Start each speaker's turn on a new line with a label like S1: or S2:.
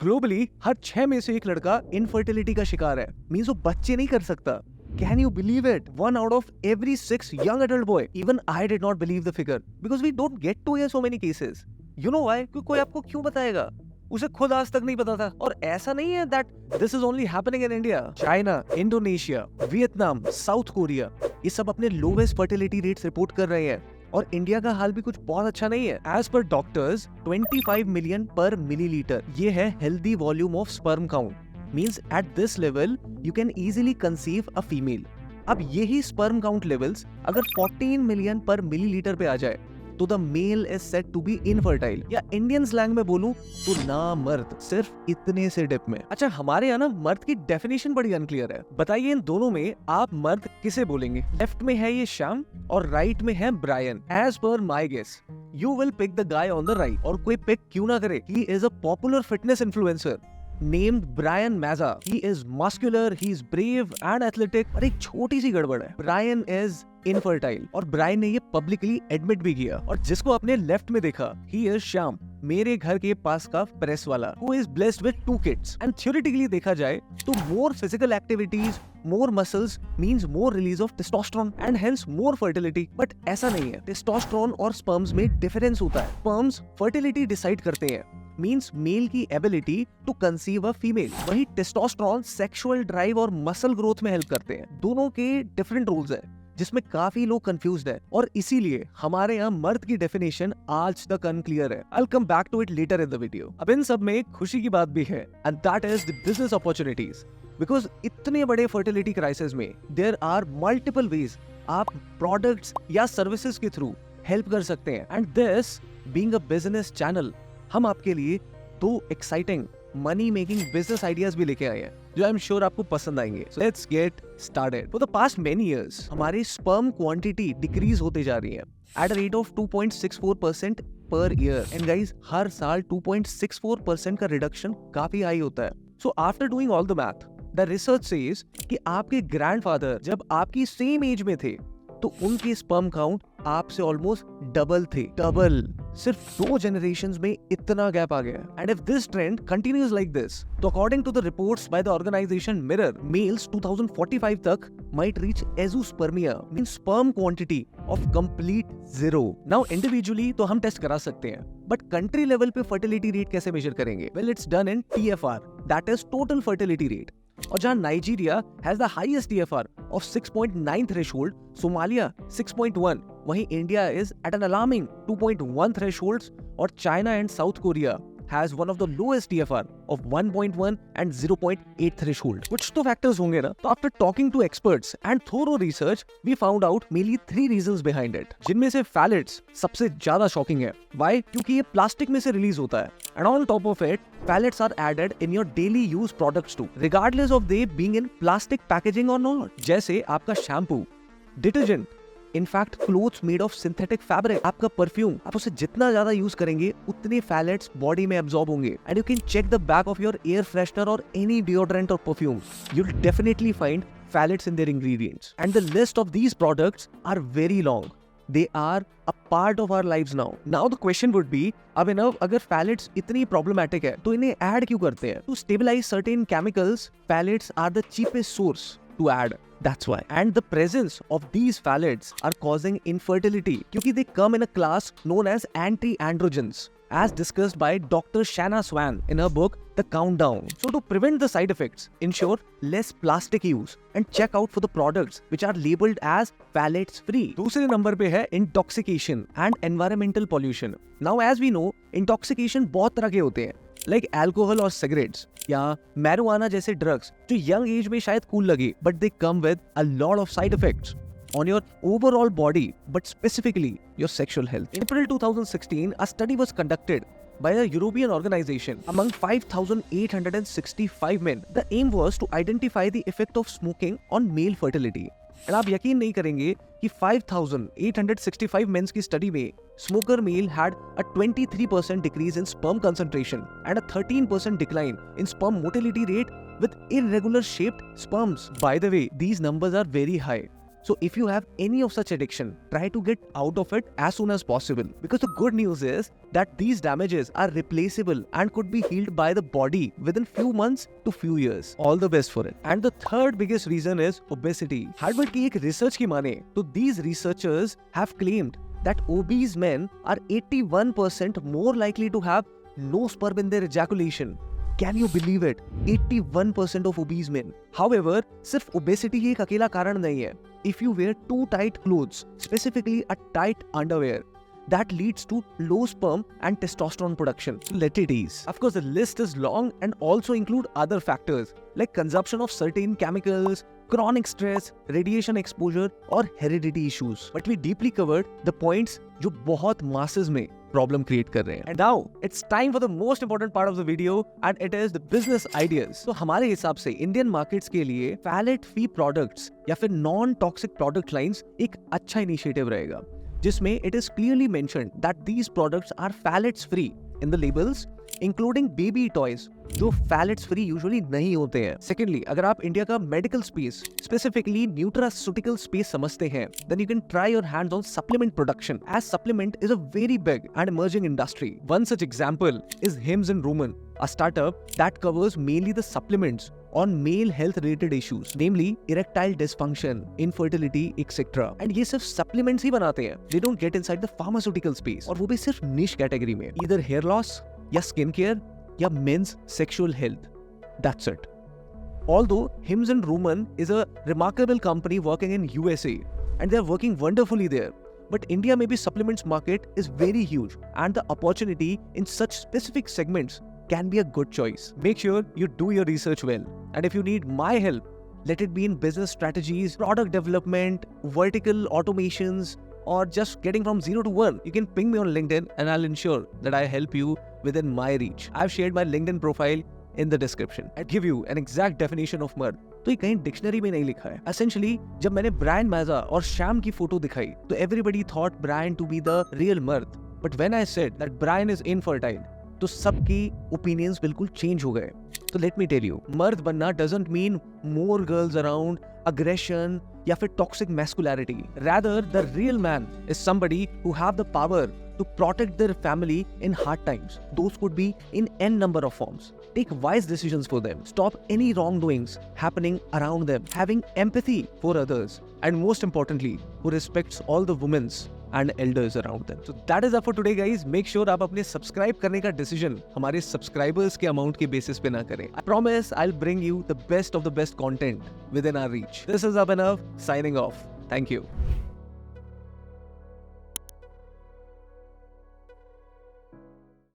S1: Globally हर 6 में से एक लड़का इनफर्टिलिटी का शिकार है। मींस वो बच्चे नहीं कर सकता। Can you believe it? 1 out of every 6 young adult boy. Even I did not believe the figure because we don't get to hear so many cases. You know why? क्योंकि कोई आपको क्यों बताएगा? उसे खुद आज तक नहीं पता था। और ऐसा नहीं है that this is only happening in India. China, Indonesia, Vietnam, South Korea, ये सब अपने lowest fertility rates रिपोर्ट कर रहे हैं। और इंडिया का हाल भी कुछ बहुत अच्छा नहीं है। एज पर डॉक्टर्स 25 मिलियन पर मिलीलीटर, ये है healthy volume of sperm count. Means at this level you can easily conceive a female. अब यही स्पर्म काउंट लेवल्स अगर 14 मिलियन पर मिलीलीटर पे आ जाए तो the male is said to be infertile, या इंडियन स्लैंग में बोलूं तो ना मर्द, सिर्फ इतने से डिप में। अच्छा, हमारे यहाँ ना मर्द की डेफिनेशन बड़ी अनक्लियर है। बताइए इन दोनों में आप मर्द किसे बोलेंगे? लेफ्ट में है ये श्याम और राइट में है Brian. As per my guess you will pick the guy on the right, और कोई पिक क्यों ना करे। He is a popular fitness influencer named Brian Mazza. He is muscular, he is brave and athletic. पर एक छोटी सी गड़बड़ है, Brian is infertile, और Brian ने ये publicly admit भी किया। और जिसको आपने लेफ्ट में देखा, he is श्याम, मेरे घर के पास का प्रेस वाला, who is blessed with 2 kids. And theoretically देखा जाए तो more physical activities, more muscles means more release of testosterone and hence more fertility. But ऐसा नहीं है। testosterone और sperms में difference होता है। sperms fertility decide करते हैं, मीन्स मेल की ability to conceive a female, वही टेस्टोस्टेरोन सेक्सुअल ड्राइव और मसल ग्रोथ में हेल्प करते हैं। दोनों के डिफरेंट रोल्स हैं जिसमें काफी लोग कंफ्यूज्ड हैं, और इसीलिए हमारे यहाँ मर्द की डेफिनेशन आज तक अनक्लियर है। I'll come back to it later in the video। अब इन सब में एक खुशी की बात भी है, and that is the business opportunities। Because इतने बड़े फर्टिलिटी क्राइसिस में देयर आर मल्टीपल वेज आप प्रोडक्ट्स या सर्विसेज के थ्रू हेल्प कर सकते हैं। And this being a business channel, हम आपके लिए 2 exciting money making business ideas भी लेके आए हैं जो आई एम श्योर आपको पसंद आएंगे। So let's get started। For the past many years हमारी स्पर्म क्वांटिटी डिक्रीज होते जा रही है at a rate of 2.64% per year। And guys, हर साल 2.64% का रिडक्शन काफी हाई होता है। So after doing all the math, the research says कि आपके ग्रैंडफादर जब आपकी सेम एज में थे तो उनके स्पर्म काउंट आपसे ऑलमोस्ट डबल थे। डबल, सिर्फ 2 जनरेशंस में इतना गैप आ गया। And if this trend continues like this, तो according to the reports by the organisation Mirror, males 2045 तक might reach azoospermia, means sperm quantity of complete 0। Now individually तो हम टेस्ट करा सकते हैं, बट कंट्री लेवल पे फर्टिलिटी रेट कैसे measure करेंगे? Well, it's done in TFR, that is total fertility rate. और जहां Nigeria has the highest TFR of 6.9 threshold, Somalia 6.1, वहीं India is at an alarming 2.1 thresholds, और China and South Korea has one of the lowest TFR of 1.1 and 0.8 threshold। कुछ तो factors होंगे ना। तो after talking to experts and thorough research, we found out mainly 3 reasons behind it, जिनमें से phthalates सबसे ज्यादा शॉकिंग है। Why? क्योंकि ये प्लास्टिक में से रिलीज होता है, and on top of it, phthalates are added in your daily use products too, regardless of they being in plastic packaging or not। जैसे आपका shampoo, detergent, in fact clothes made of synthetic fabric, आपका perfume, आप उसे जितना ज्यादा use करेंगे उतने phthalates body में एब्जॉर्ब होंगे। And you can check the back of your air freshener और एनी डिओड्रेंट और perfume, you will definitely find phthalates in their ingredients, and the list of these products are very long। They are a part of our lives now। Now the question would be, अब अगर phthalates इतनी problematic है तो इन्हें add क्यों करते हैं? To stabilize certain chemicals, phthalates are the cheapest source to add। That's why। And the presence of these phthalates are causing infertility क्योंकि they come in a class known as anti-androgens, as discussed by Dr. Shanna Swan in her book The Countdown। So to prevent the side effects, ensure less plastic use and check out for the products which are labeled as phthalates free। दूसरे number पे है intoxication and environmental pollution। Now as we know, intoxication बहुत तरह के होते हैं, like alcohol और cigarettes या मैरिजुआना जैसे ड्रग्स जो यंग एज में शायद कूल लगे, but they come with a lot of side effects on your overall body, but specifically your sexual health। In April 2016, a study was conducted by a European organization among 5,865 men। The aim was to identify the effect of smoking on male fertility। और आप यकीन नहीं करेंगे कि 5,865 mains की study में smoker mail had a 23% decrease in sperm concentration and a 13% decline in sperm motility rate with irregular shaped sperms। By the way, these numbers are very high। So if you have any of such addiction, try to get out of it as soon as possible. Because the good news is that these damages are replaceable and could be healed by the body within few months to few years. All the best for it. And the third biggest reason is obesity. Harvard की एक research की माने तो these researchers have claimed that obese men are 81% more likely to have no sperm in their ejaculation. Can you believe it? 81% of obese men. However, सिर्फ obesity ही एक अकेला कारण नहीं है. If you wear too tight clothes, specifically a tight underwear, that leads to low sperm and testosterone production. Let it ease. Of course, the list is long and also include other factors like consumption of certain chemicals, chronic stress, radiation exposure और heredity issues. But we deeply covered the points जो बहुत masses में problem create कर रहे हैं. And now it's time for the most important part of the video and it is the business ideas. तो हमारे हिसाब से Indian markets के लिए phthalate free products या फिर non-toxic product lines एक अच्छा initiative रहेगा, जिसमें it is clearly mentioned that these products are phthalates free in the labels, including baby toys जो phthalates free usually नहीं होते हैं. Secondly, अगर आप इंडिया का medical space, specifically nutraceutical space समझते हैं, then you can try your hands on supplement production, as supplement is a very big and emerging industry. One such example is Hims and Roman, a startup that covers mainly the supplements on male health related issues, namely erectile dysfunction, infertility, etc. And ये सिर्फ supplements ही बनाते हैं. They don't get inside the pharmaceutical space, और वो भी सिर्फ niche category में. Either hair loss या skin care या men's sexual health. That's it. Although Hims and Roman is a remarkable company working in USA and they're working wonderfully there, but India maybe supplements market is very huge and the opportunity in such specific segments can be a good choice. Make sure you do your research well. And if you need my help, let it be in business strategies, product development, vertical automations, or just getting from 0 to 1, you can ping me on LinkedIn and I'll ensure that I help you within my reach. I've shared my LinkedIn profile in the description. I'll give you an exact definition of मर्द. तो ये कहीं dictionary में नहीं लिखा है. Essentially, जब मैंने ब्रायन मैजा और श्याम की फोटो दिखाई, तो everybody thought Brian to be the real मर्द. But when I said that Brian is infertile, तो सबकी opinions बिल्कुल change हो गए. तो let me tell you, मर्द बनना doesn't mean more girls around, aggression या फिर toxic masculinity. Rather, the real man is somebody who have the power to protect their family in hard times. Those could be in n number of forms. Take wise decisions for them. Stop any wrongdoings happening around them. Having empathy for others. And most importantly, who respects all the women's and elders around them. So that is up for today, guys. Make sure आप अपने subscribe करने का decision हमारे subscribers के amount के basis पे ना करें. I promise I'll bring you the best of the best content within our reach. This is Abhinav signing off. Thank you.